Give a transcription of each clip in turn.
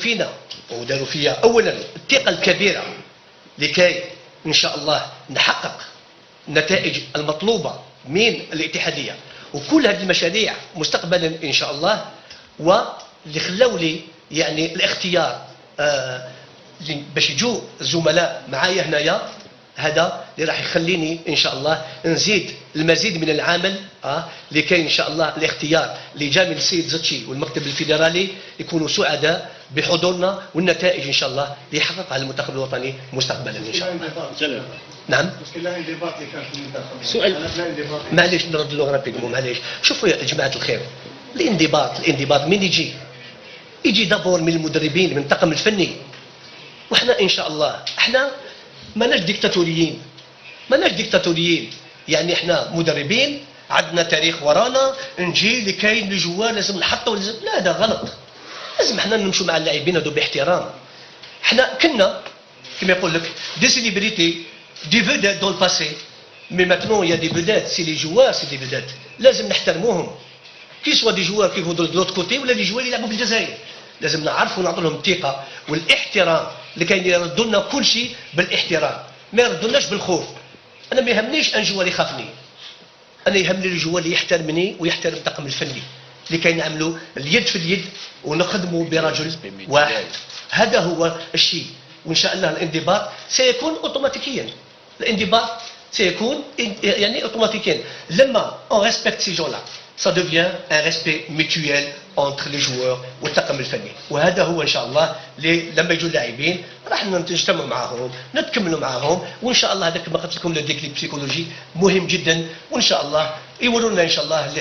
فينا وداروا فيا اولا الثقه الكبيره لكي ان شاء الله نحقق النتائج المطلوبه من الاتحاديه وكل هذه المشاريع مستقبلا ان شاء الله، واللي خلاو لي يعني الاختيار باش يجوا الزملاء معايا هنايا، هذا اللي راح يخليني ان شاء الله نزيد المزيد من العمل لكي ان شاء الله الاختيار اللي جاء من السيد زتشي والمكتب الفيدرالي يكونوا سعداء بحضورنا والنتائج ان شاء الله اللي يحققها المنتخب الوطني مستقبلا ان شاء الله. نعم. سؤال معليش نرد له رابيدمون معليش. شوفوا يا جماعه الخير، الانضباط مين يجي دابور من المدربين من الطاقم الفني، وحنا ان شاء الله احنا ماناش ديكتاتوريين، يعني احنا مدربين عندنا تاريخ ورانا، نجي لكي الجوار لازم نحطوا لا هذا غلط. لازم احنا نمشوا مع اللاعبين هذو باحترام. احنا كنا كما يقول لك دي سيليبريتي دي فيدات دون الباسي، مي ماتنون يا دي فيدات سي لي جوار سي دي فيدات، لازم نحترموهم كي سوا دي جوار كيفو دو لوت كوتي ولا دي جوار يلعبوا في الجزائر، لازم نعرفوا نعطوا لهم الثقه والاحترام لكي يردوا لنا كل شيء بالاحترام، ما يردوناش بالخوف. انا ما يهمنيش ان جوار يخافني، انا يهمني الجوار اللي يحترمني ويحترم الطاقم الفني لكي نعملوا اليد في اليد ونخدموا برجل واحد. هذا هو الشيء، وان شاء الله الانضباط سيكون اوتوماتيكيا، الانضباط سيكون يعني اوتوماتيكيا لما on respecte ces gens-là ça devient un respect mutuel entre les joueurs والطاقم الفني. وهذا هو ان شاء الله لما يجوا اللاعبين راح نجتمع معهم نتكملوا معهم، وان شاء الله هذاك ما قلت لكم لو ديكليك بسيكولوجي مهم جدا، وان شاء الله يورونا ان شاء الله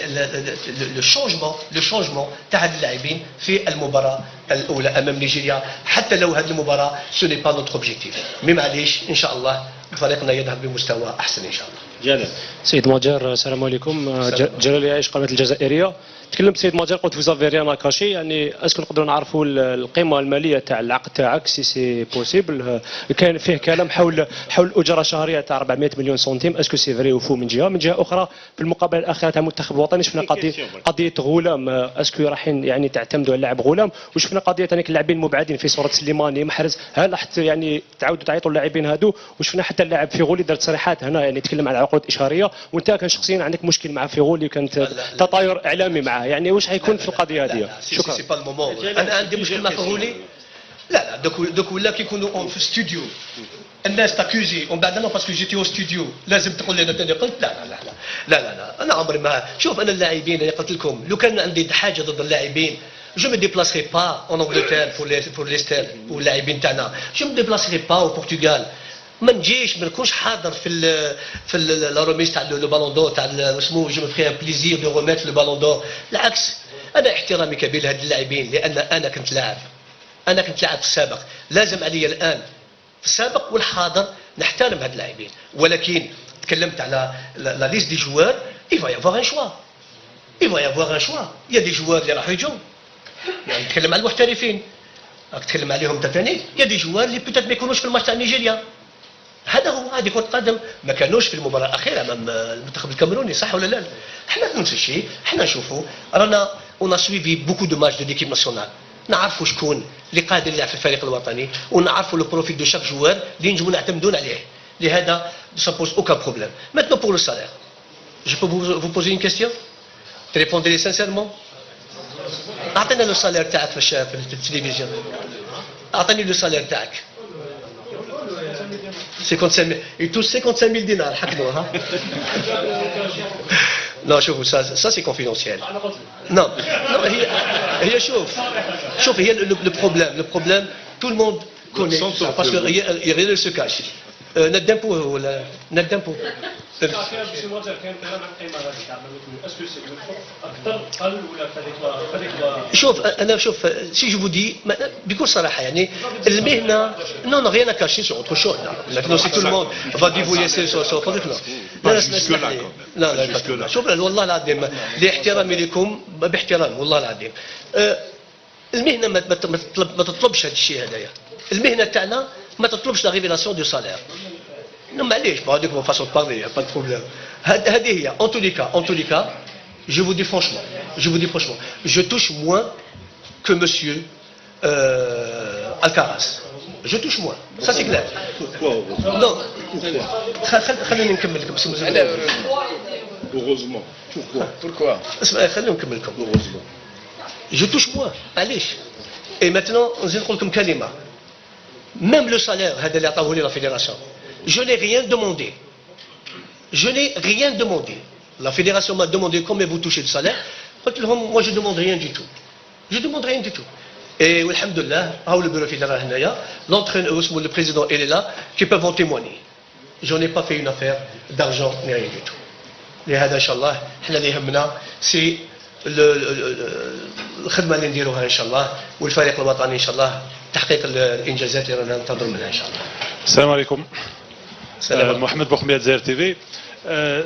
لو شونجمون تاع هاد اللاعبين في المباراه الاولى امام نيجيريا، حتى لو هذه المباراه سو ني با نوتر اوبجيكتيف، مي معليش ان شاء الله فريقنا يذهب بمستوى احسن ان شاء الله. جلال. سيد ماجر السلام عليكم. جلال يعيش قناه الجزائريه. تكلمت سيد ماجر قلت فوزافي ريان كاشي، يعني اسكو نقدروا نعرفوا القيمه الماليه تاع العقد تاعك سي بوسيبل؟ كان فيه كلام حول الاجره الشهريه تاع 400 مليون سنتيم، اسكو سي فري وفو من جهه اخرى في المقابله الاخيره تاع المنتخب الوطني شفنا قضيه غلام، اسكو رايحين يعني تعتمدوا على اللاعب غلام، وشفنا قضيه ثاني اللاعبين المبعدين في صوره سليماني محرز، هل راح يعني تعاودوا تعيطوا اللاعبين هادو؟ وشفنا حتى اللاعب فيغولي دار تصريحات هنا يعني يتكلم على عقود اشهاريه، وانت كان شخصيا عندك مشكل مع فيغولي كانت تطاير اعلامي معه، يعني واش حيكون في القضيه هذه؟ شكرا. سي با المومون انا عندي مشكل مع فيغولي، لا دوك ولا كيكونوا في استوديو الناس تاكوزي ومن بعد انا باسكو جيتي او ستوديو لازم تقول لي انا قلت لا انا عمري ما شوف انا اللاعبين اللي قلت لكم لو كان عندي حاجه ضد اللاعبين جو مي ديبلاسري با اون انجلتير بور لي ستيل واللاعبين تاعنا، جو مي ديبلاسري با او البرتغال، ما نجيش ما نكونش حاضر في لا روميس تاع لو بالون دور تاع اسمه جو مي فري ان بليزير دو روميت لو بالون دور، بالعكس انا احترامي كبير لهاد اللاعبين لان انا كنت لاعب في السابق، لازم علي الان في السابق والحاضر نحترم هاد اللاعبين، ولكن تكلمت على لا ليست دي جوار il va y avoir un choix il y a des joueurs اللي راح يجوا، يعني نتكلم على المحترفين راك تتكلم عليهم انت ثاني، يا دي جوار اللي بوتيت ما يكونوش في الماتش تاع نيجيريا، هذا هو هذه كرة قدم، ما كانوش في المباراة الأخيرة أمام المنتخب الكاميروني صح ولا لا؟ احنا نفس الشيء، احنا نشوفوا رانا اون سويفي بوكو دو ماتش دو ليكيب ناسيونال، نعرفوا شكون اللي قادر يلعب في الفريق الوطني ونعرفوا لو بروفيل دو شاك جوار اللي نجموا نعتمدون عليه، لهذا سا بوز اوكا بروبليم. ماتنو بور لو سالير جو بو vous poser une question تريبوندي لي سانسيرمون، اعطينا لو سالير تاعك في التلفزيون، اعطيني لو سالير تاعك 55 000 il touche 55 000 dinars حكموا ها. Non شوفوا ça c'est confidentiel. Non هي شوف هي le problème tout le monde connaît ça parce que rien ne se cache. ندم ولا ندم كان كلام عن قيمه غادي تاع اسكو اكثر قل ولا شوف سي جو دي بكل صراحه يعني المهنه نون ريان كاشي سو اوتر شوز maintenant c'est tout le monde va divulguer sur لا شوف والله العظيم لاحترامي لكم باحترام والله العظيم المهنه ما تطلبش هذا الشيء هذايا، المهنه تاعنا ما تطلبش لا ريفيلاسيون دو سالير، معليش هذيك مون فاسون بارلي با بروبليم، هذه هي en tous les cas je vous dis franchement je touche moins que monsieur Alcaraz. Je touche moins. Ça c'est clair. Non. خليني نكمل لكم. Heureusement. Pourquoi خليني نكمل لكم. Heureusement. Je touche moins. علاش؟ Et maintenant, نزيد نقول لكم كلمة. Même le salaire هذا اللي عطاوه لي la fédération. Je n'ai rien demandé. Je n'ai rien demandé. La fédération m'a demandé combien vous touchez de salaire. Moi je ne demande rien du tout. Je ne demande rien du tout. Et alhamdoulilah, le bureau fédéral, l'entraîneur, le président, il est là, qui peuvent en témoigner. Je n'ai pas fait une affaire d'argent ni rien du tout. لهذا ان شاء الله احنا اللي يهمنا سي الخدمه اللي نديروها ان شاء الله والفريق الوطني ان شاء الله تحقيق الانجازات اللي رانا ننتظر منها ان شاء الله. السلام عليكم. Mohamed Bokhmiad, Zaire TV.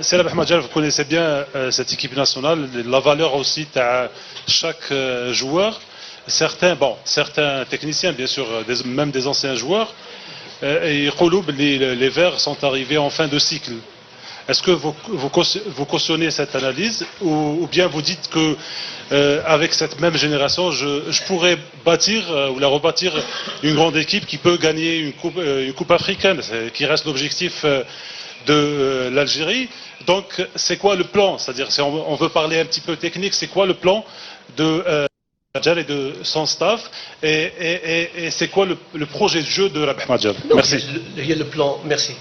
C'est la Bahmadjar, vous connaissez bien cette équipe nationale, la valeur aussi de chaque joueur. Certains techniciens, bien sûr, même des anciens joueurs, et les Verts sont arrivés en fin de cycle. Est-ce que vous cautionnez cette analyse ou bien vous dites que avec cette même génération, je pourrais bâtir ou la rebâtir une grande équipe qui peut gagner une coupe africaine, qui reste l'objectif de l'Algérie. Donc c'est quoi le plan? C'est-à-dire si on veut parler un petit peu technique, c'est quoi le plan de Madjar et de son staff et c'est quoi le projet de jeu de la Bahmadjar? Merci. Il y a le plan, merci.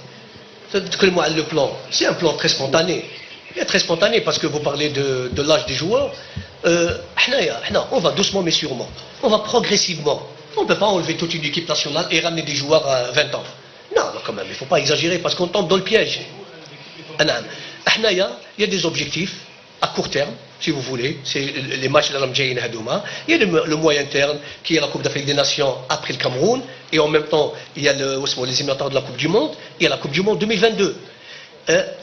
Le plan, c'est un plan très spontané. Il est très spontané parce que vous parlez de l'âge des joueurs. On va doucement mais sûrement. On va progressivement. On ne peut pas enlever toute une équipe nationale et ramener des joueurs à 20 ans. Non, quand même, il ne faut pas exagérer parce qu'on tombe dans le piège. Il y a des objectifs à court terme, si vous voulez. C'est les matchs de l'Amjaïn Hadouma. Il y a le moyen terme qui est la Coupe d'Afrique des Nations après le Cameroun. Et en même temps, il y a les éliminatoires de la Coupe du Monde. Il y a la Coupe du Monde 2022.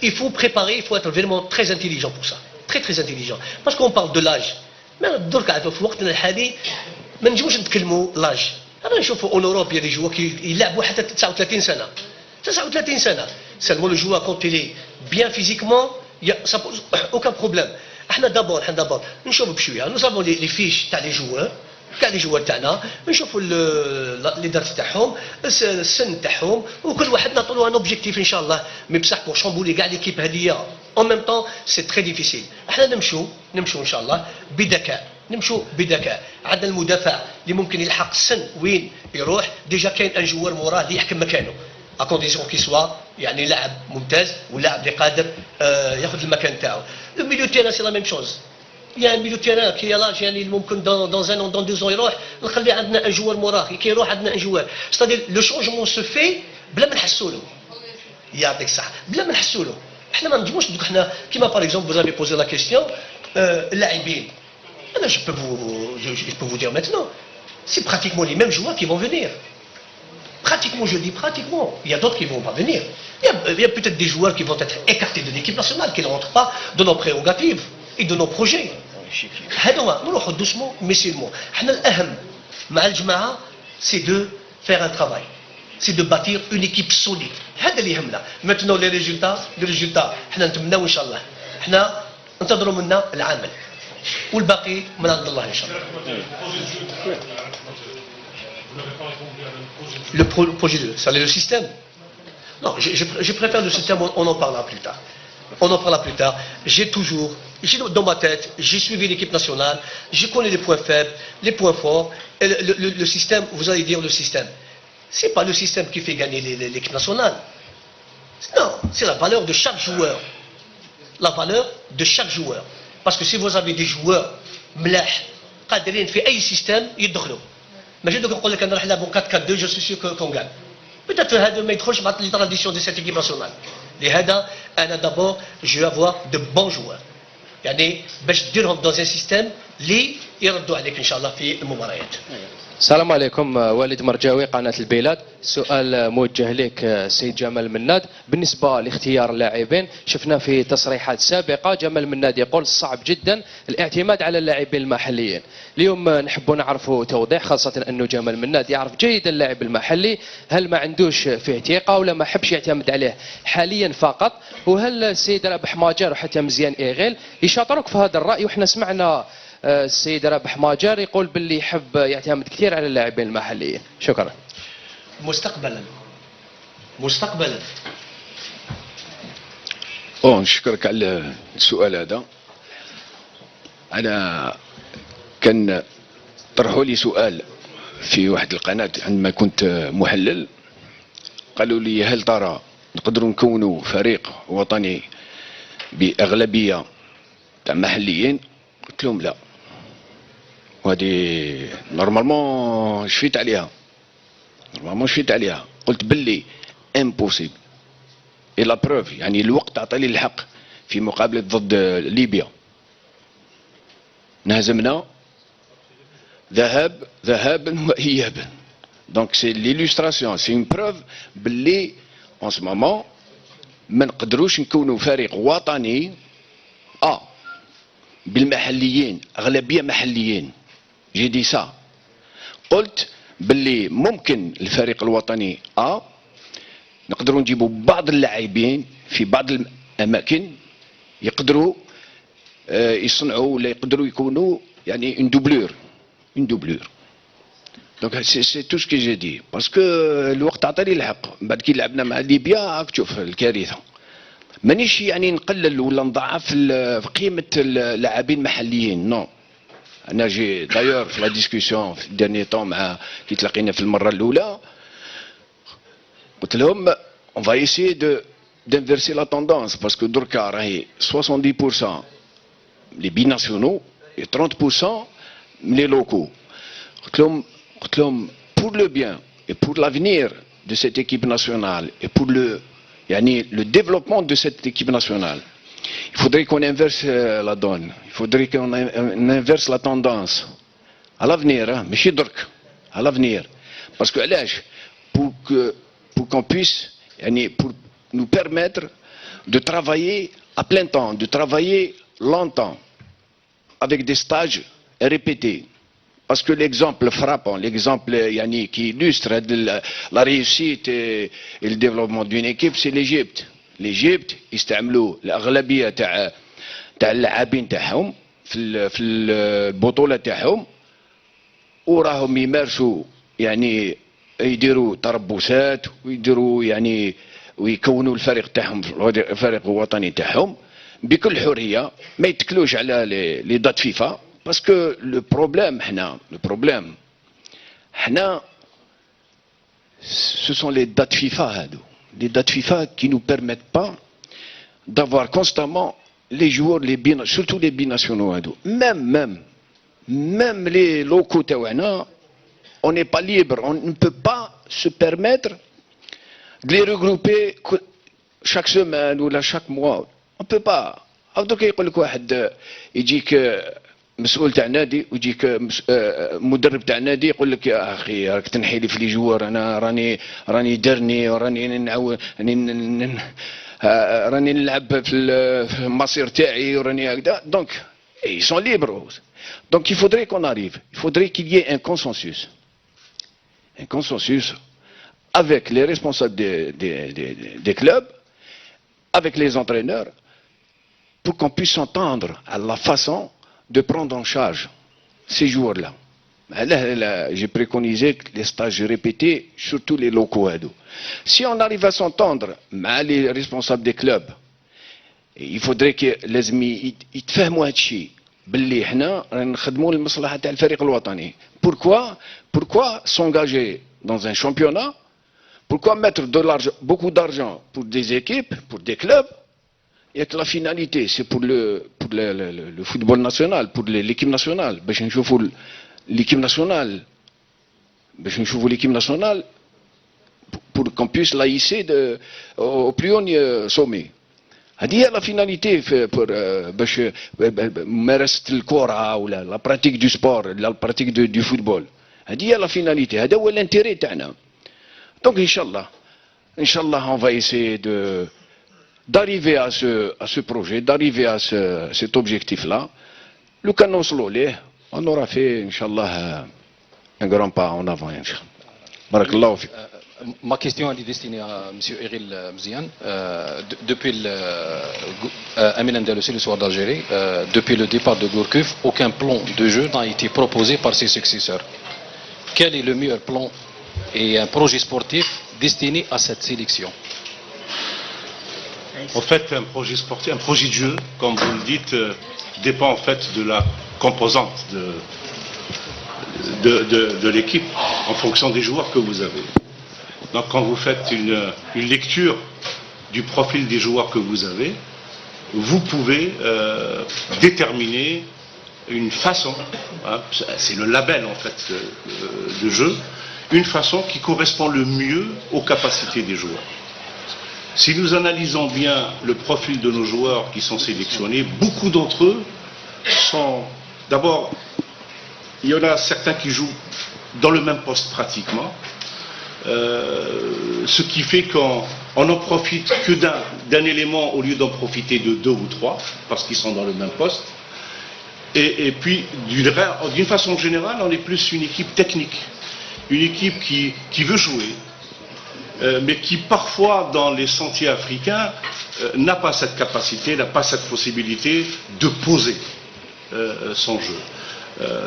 Il faut préparer, il faut être vraiment très intelligent pour ça. Très très intelligent. Parce qu'on parle de l'âge. Mais في وقتنا الحالي ما نجموش نتكلموا l'âge. أنا نشوفوا en Europe il y a des joueurs qui يلعبوا حتى 39 سنة. 39 سنة. Seulement le joueur quand il est bien physiquement, ça pose aucun problème. احنا دابور نشوفوا بشويه. Nous avons les fiches تاع les joueurs. كاع لي جوار تاعنا نشوفوا لي دات تاعهم السن تاعهم وكل واحد نعطوا ان اوبجيكتيف ان شاء الله مي بصح بور شامبولي كاع ليكيب هذه en même temps c'est très difficile. احنا نمشوا ان شاء الله بذكاء. عندنا المدافع اللي ممكن يلحق السن وين يروح ديجا كاين ان جوار موراه اللي يحكم مكانه à condition qu'il soit يعني لاعب ممتاز ولاعب اللي قادر ياخذ المكان تاعو. Le milieu de terrain c'est la même chose. Il y a un milieu de terrain qui est là, يعني ممكن dans un an, dans 2 ans يروح نخلي عندنا un joueur موراه كي يروح عندنا un joueur. C'est-à-dire le changement se fait بلا ما نحسوا له. يعطيك الصحة بلا ما نحسوا له. احنا ما نجموش ندوك احنا كيما par exemple vous avez posé la question اللاعبين. أنا je peux vous dire maintenant c'est pratiquement les mêmes joueurs qui vont venir. Pratiquement, je dis pratiquement. Il y a d'autres qui ne vont pas venir. Il y a peut-être des joueurs qui vont être écartés de l'équipe nationale, qui ne rentrent pas dans nos prérogatives et de nos projets. Nous allons doucement, mais sûrement. C'est de faire un travail. C'est de bâtir une équipe solide. Maintenant, les résultats, nous نتمناو إن شاء الله. احنا ننتظروا منا العمل. والباقي من عند الله إن شاء الله. Le projet 2, ça est le système. Non, je préfère le système, on en parlera plus tard. Dans ma tête, j'ai suivi l'équipe nationale, je connais les points faibles, les points forts. Et le système, vous allez dire le système. Ce n'est pas le système qui fait gagner l'équipe nationale. Non, c'est la valeur de chaque joueur. La valeur de chaque joueur. Parce que si vous avez des joueurs ملاح قادرين في أي système يدخلوا. ماشي دوك نقول لك انا راح نلعبوا 4-4-2 جو سي سيغ كون غان بيتيت هذا ما يدخلش مع لي تراديسيون دي سيت ايكيب ناسيونال لهذا انا دابور جو افوار دو بون جوار يعني باش ديرهم دون ان سيستيم اللي يردوا عليك ان شاء الله في المباريات. السلام عليكم. والد مرجاوي قناة البلاد. سؤال موجه لك سيد جمال مناد. بالنسبة لاختيار اللاعبين شفنا في تصريحات سابقة جمال مناد يقول صعب جدا الاعتماد على اللاعبين المحليين. اليوم نحب نعرفوا توضيح خاصة أنه جمال مناد يعرف جيدا اللاعب المحلي. هل ما عندوش فيه ثقة ولا ما حبش يعتمد عليه حاليا فقط؟ وهل السيد رابح ماجر وحتى مزيان إيغيل يشاطروك في هذا الرأي؟ وإحنا سمعنا السيد رابح ماجر يقول باللي يحب يعتمد كثير على اللاعبين المحليين. شكرا. مستقبلا نشكرك على السؤال هذا. أنا كان طرحوا لي سؤال في واحد القناة عندما كنت محلل، قالوا لي هل ترى نقدروا نكونوا فريق وطني بأغلبية تاع محليين؟ قلت لهم لا، وهذه نورمالمون شفيت عليها، قلت باللي امبوسيبل. اي لا بروف، يعني الوقت عطى لي الحق في مقابلة ضد ليبيا، انهزمنا ذهابا وإيابا. دونك سي ليلوستراسيون، سي اون بروف باللي اون سو مومون ما نقدروش نكونوا فريق وطني بالمحليين، اغلبيه محليين. جي دي سا، قلت باللي ممكن الفريق الوطني نقدروا نجيبوا بعض اللاعبين في بعض الاماكن يقدروا يصنعوا ولا يقدروا يكونوا يعني اون دوبلور. دونك سي تو سكي جي دي، باسكو الوقت عطاني الحق. بعد كي لعبنا مع ليبيا راك تشوف الكارثه. مانيش يعني نقلل ولا نضعف في قيمه اللاعبين المحليين، نو. انا جي دايور في لا ديسكسيون في الديرني طون مع كي تلاقينا في المره الاولى، قلت لهم اون فا ايسي d'inverser la tendance parce que دركا راهي 70% les binationaux et 30% les locaux. قلت لهم pour le bien et pour l'avenir de cette équipe nationale et pour le développement de cette équipe nationale, il faudrait qu'on inverse la donne, il faudrait qu'on inverse la tendance à l'avenir, ماشي درك, à l'avenir. Parce que علاش pour qu'on puisse pour nous permettre de travailler à plein temps, de travailler longtemps avec des stages répétés. Parce que l'exemple frappant, l'exemple qui illustre la réussite et le développement d'une équipe, c'est l'Égypte. l'Égypte يستعملوا الأغلبية تاع اللاعبين تاعهم في البطولة تاعهم، وراهم يمارسوا يديروا تربصات ويديروا ويكونوا الفريق تاعهم، الفريق الوطني تاعهم بكل حرية، ما يتكلوش على لي دات فيفا. باسكو لو بروبليم حنا ce sont les dates FIFA هادو، les dates FIFA qui nous permettent pas d'avoir constamment les joueurs surtout les binationaux هادو. même les locaux تاعنا on n'est pas libre, on ne peut pas se permettre de les regrouper chaque semaine ou chaque mois. On peut pas. دوك يقول لك واحد يجيك مسؤول تاع نادي ويجيك مدرب تاع نادي يقول لك يا اخي راك تنحي لي في لي جوار، انا راني درني وراني نعاود راني نلعب في المصير تاعي وراني هكذا. دونك ils sont libres. Donc il faudrait qu'on arrive, il faudrait qu'il y ait un consensus avec les responsables des clubs, avec les entraîneurs, pour qu'on puisse s'entendre à la façon de prendre en charge ces joueurs-là. J'ai préconisé les stages répétés, surtout les locaux. Si on arrive à s'entendre avec les responsables des clubs, il faudrait que les amis يتفهموا هذا الشيء باللي احنا نخدموا للمصلحة تاع الفريق الوطني. Pourquoi s'engager dans un championnat? Pourquoi mettre beaucoup d'argent pour des équipes, pour des clubs? Et que la finalité, c'est pour le football national, pour l'équipe nationale. باش نشوفوا l'équipe nationale, pour qu'on puisse la hisser au plus haut sommet. هذه هي la finalité pour باش ممارسة الكرة ولا la pratique du sport, la pratique du football. هذه هي la finalité, هذا هو l'intérêt تاعنا. Donc Inch'Allah, on va essayer d'arriver à ce projet, d'arriver à cet objectif-là. Le canon on aura fait, Inch'Allah, un grand pas en avant. بارك الله فيك. Ma question est destinée à M. Eril Mzian. Depuis Amin Andalousi, le soir d'Algérie, depuis le départ de Gourcuff, aucun plan de jeu n'a été proposé par ses successeurs. Quel est le meilleur plan et un projet sportif destiné à cette sélection? En fait, un projet sportif, un projet de jeu, comme vous le dites, dépend en fait de la composante de l'équipe en fonction des joueurs que vous avez. Donc quand vous faites une lecture du profil des joueurs que vous avez, vous pouvez déterminer une façon, hein, c'est le label en fait de jeu, une façon qui correspond le mieux aux capacités des joueurs. Si nous analysons bien le profil de nos joueurs qui sont sélectionnés, beaucoup d'entre eux sont... D'abord, il y en a certains qui jouent dans le même poste pratiquement, ce qui fait qu'on n'en profite que d'un élément au lieu d'en profiter de 2 ou 3, parce qu'ils sont dans le même poste. Et puis, d'une façon générale, on est plus une équipe technique, une équipe qui veut jouer, mais qui parfois, dans les sentiers africains, n'a pas cette capacité, n'a pas cette possibilité de poser son jeu.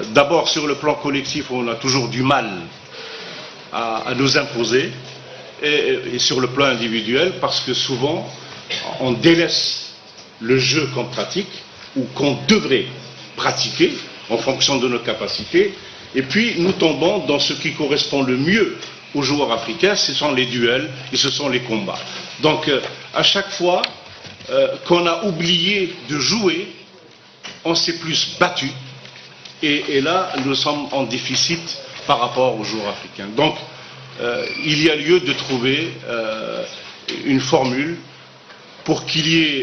D'abord, sur le plan collectif, on a toujours du mal à nous imposer, et sur le plan individuel, parce que souvent, on délaisse le jeu qu'on pratique, ou qu'on devrait pratiquer, en fonction de nos capacités, et puis nous tombons dans ce qui correspond le mieux aux joueurs africains, ce sont les duels et ce sont les combats. Donc, à chaque fois qu'on a oublié de jouer, on s'est plus battu, et là, nous sommes en déficit par rapport aux joueurs africains. Donc, il y a lieu de trouver une formule pour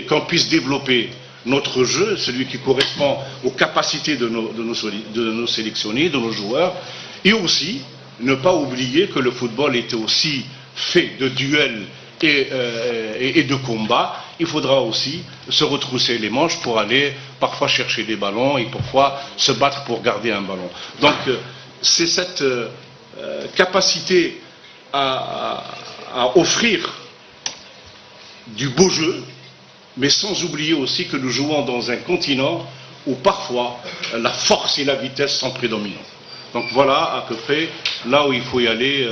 qu'on puisse développer notre jeu, celui qui correspond aux capacités de nos sélectionnés, de nos joueurs, et aussi ne pas oublier que le football était aussi fait de duels et de combats. Il faudra aussi se retrousser les manches pour aller parfois chercher des ballons et parfois se battre pour garder un ballon. Donc c'est cette capacité à offrir du beau jeu, mais sans oublier aussi que nous jouons dans un continent où parfois la force et la vitesse sont prédominantes. Donc voilà à peu près là où il faut y aller.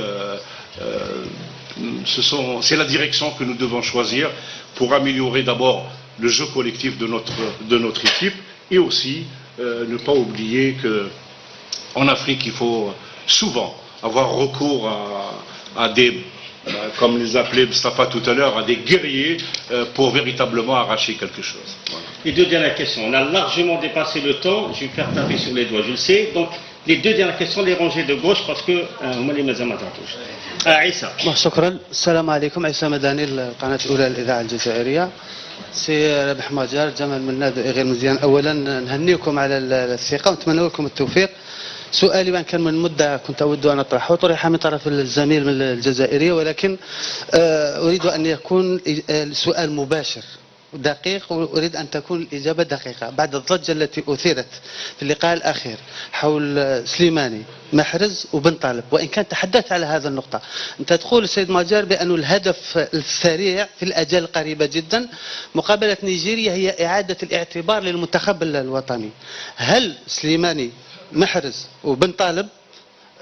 C'est la direction que nous devons choisir pour améliorer d'abord le jeu collectif de notre équipe, et aussi ne pas oublier qu'en Afrique il faut souvent avoir recours à des, comme les appelait Mustafa tout à l'heure, à des guerriers pour véritablement arracher quelque chose. Voilà. Les 2 dernières questions. On a largement dépassé le temps. Je vais faire taper sur les doigts, je le sais. Donc, les 2 dernières questions, les ranger de gauche parce que هما اللي مازال ما تعطوش. عيسى. شكرا. السلام عليكم. عيسى مداني القناة الأولى للإذاعة الجزائرية. سي رابح مجار، جمال مناد، إغير مزيان. أولا نهنيكم على الثقة ونتمنى لكم التوفيق. سؤالي وان كان من مدة كنت أود أن أطرحه طرح من طرف الزميل من الجزائرية، ولكن أريد أن يكون سؤال مباشر دقيق، وأريد أن تكون الإجابة دقيقة. بعد الضجة التي أثيرت في اللقاء الأخير حول سليماني، محرز وبن طالب، وإن كان تحدثت على هذا النقطة، أنت تقول السيد ماجار بأن الهدف السريع في الأجال القريبة جدا مقابلة نيجيريا هي إعادة الاعتبار للمنتخب الوطني. هل سليماني، محرز وبن طالب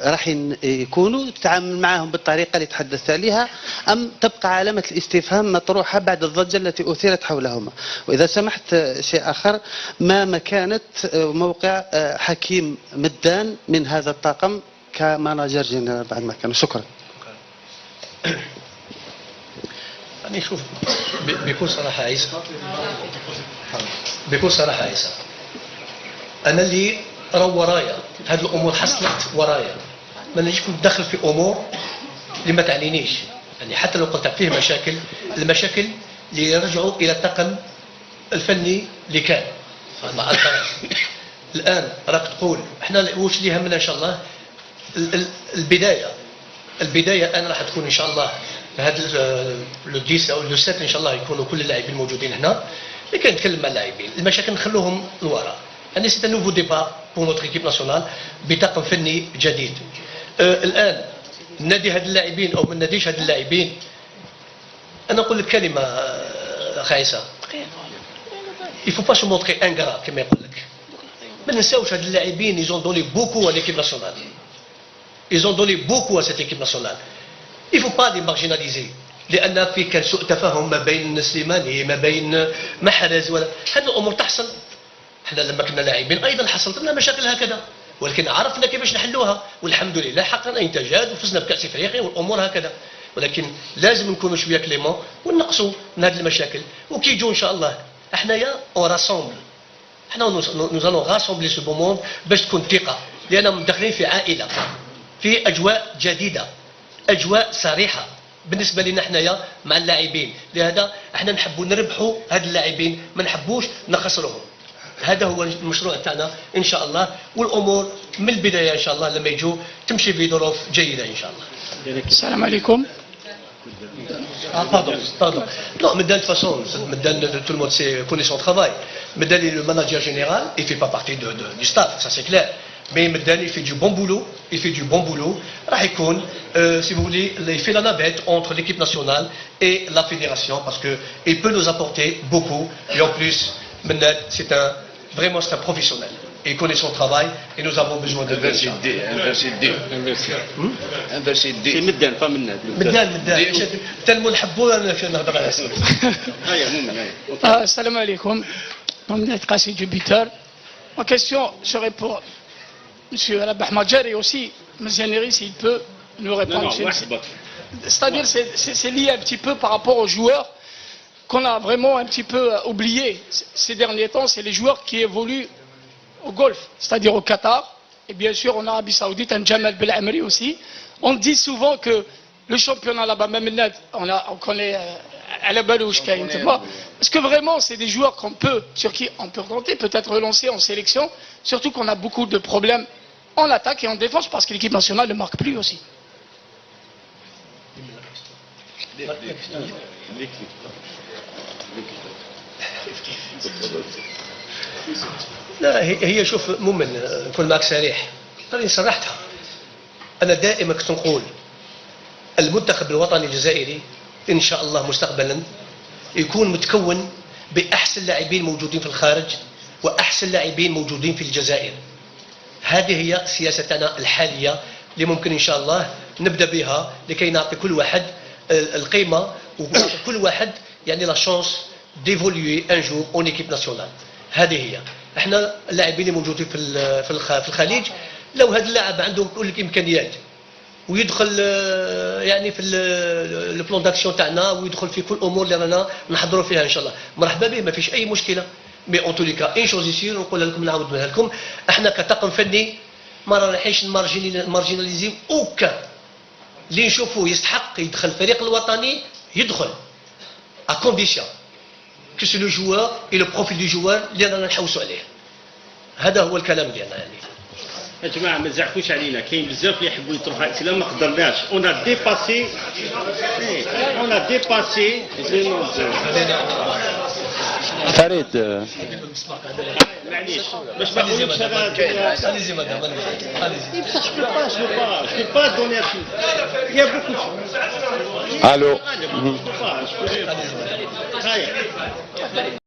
راح يكونوا تتعامل معهم بالطريقة اللي تحدثت عليها، أم تبقى علامة الاستفهام مطروحة بعد الضجة التي أثيرت حولهما؟ وإذا سمحت شيء آخر، ما مكانة موقع حكيم مدان من هذا الطاقم كماناجر جنرال بعد ما كان؟ شكرا. يعني شوف، بكل صراحة عيسى، أنا اللي راهو ورايا هذه الامور حصلت ورايا، ما نجيش ندخل في امور اللي ما تعنينيش. يعني حتى لو قلت فيه مشاكل، المشاكل اللي يرجعوا الى الطاقم الفني اللي كان مع الفريق. الان راك تقول احنا واش اللي يهمنا ان شاء الله البدايه انا راح تكون ان شاء الله هذا لو 10 او لو 7 ان شاء الله يكونوا كل اللاعبين موجودين هنا، لكن نتكلم مع اللاعبين، المشاكل نخلوهم لورا. يعني سيت نوفو ديبار بور نوتر ايكيب ناسيونال بطاقم فني جديد. الان نادي هاد اللاعبين او ما ناديش هاد اللاعبين. انا نقول لك كلمه اخ عيسى، il faut pas se montrer ingrat كما يقول لك. ما ننساوش هاد اللاعبين ils ont donné beaucoup à l'équipe nationale. Ils ont donné beaucoup à cette équipe nationale. Il ne faut pas les marginaliser. لأن في كان سوء تفاهم ما بين سليماني ما بين محرز ولا هذه الأمور تحصل. احنا لما كنا لاعبين أيضا حصلت لنا مشاكل هكذا، ولكن عرفنا كيفاش نحلوها والحمد لله حققنا إنتاجات وفزنا بكأس إفريقيا والأمور هكذا. ولكن لازم نكونوا شوية كليمون وننقصوا من هذه المشاكل وكي يجوا إن شاء الله. احنايا اون راسومبل، احنا نوزالون راسومبلي سو بو موند باش تكون ثقة، لأننا داخلين في عائلة، في أجواء جديدة، أجواء صريحة بالنسبة لنا حنايا مع اللاعبين. لهذا احنا نحبوا نربحوا هاد اللاعبين، ما نحبوش نخسرهم. هذا هو المشروع تاعنا ان شاء الله، والامور من البدايه ان شاء الله لما يجوا تمشي بظروف جيده ان شاء الله. السلام عليكم. Pardon. Non, Medan, de toute façon, Medan, tout le monde connaît son travail. Medan est le manager général, il ne fait pas partie du staff, ça c'est clair. Mais Medan, il fait du bon boulot, Rahikoun, si vous voulez, il fait la navette entre l'équipe nationale et la fédération parce qu'il peut nous apporter beaucoup. Et en plus, Medan, c'est un professionnel. Il connaît son travail et nous avons besoin de lui. C'est Meddan, pas Mennad. Meddan. Tellement نحبوه نهضر على اسمه. السلام عليكم. Mohamed Kassi du Bitter. Ma question serait pour M. Rabah Madjer et aussi M. Neri s'il peut nous répondre. C'est-à-dire c'est lié un petit peu par rapport aux joueurs qu'on a vraiment un petit peu oublié ces derniers temps. C'est les joueurs qui évoluent au golf, c'est-à-dire au Qatar, et bien sûr en Arabie Saoudite, un Jamal Belamri aussi. On dit souvent que le championnat là-bas, même on connaît à la Balouche, est-ce que vraiment c'est des joueurs sur qui on peut compter, peut-être relancer en sélection, surtout qu'on a beaucoup de problèmes en attaque et en défense parce que l'équipe nationale ne marque plus aussi. لا هي شوف مؤمن نكون معك صريح، راني صرحتها. انا دائما كنت نقول المنتخب الوطني الجزائري ان شاء الله مستقبلا يكون متكون باحسن لاعبين موجودين في الخارج واحسن لاعبين موجودين في الجزائر. هذه هي سياستنا الحاليه اللي ممكن ان شاء الله نبدا بها لكي نعطي كل واحد القيمه وكل واحد يعني لا شانس ديفولوي ان جور اون ايكيب ناسيونال. هذه هي. احنا اللاعبين اللي موجودين في الخليج لو هذا اللاعب عنده كل الامكانيات ويدخل يعني في البلان داكسيون تاعنا ويدخل في كل الامور اللي رانا نحضروا فيها ان شاء الله مرحبا به، ما فيش اي مشكله. مي اون توليكا ان شوز يسير نقول لكم نعاودها لكم، احنا كطاقم فني ما رايحينش مارجيناليزيو اوكا اللي نشوفوه يستحق يدخل الفريق الوطني يدخل ا كونديسيون que c'est le joueur et le profil du joueur اللي رانا نحوسوا عليه. هذا هو الكلام ديالنا يعني. يا جماعه ما تزعفوش علينا، كاين بزاف اللي يحبوا يطرحوا اسئله ما قدرناش. اون ا ديباسي فريد معليش باش ما نقولكش هذا allez-y madame, allez-y. Je peux pas donner un chiffre. Il y a beaucoup de choses. الو Je peux pas.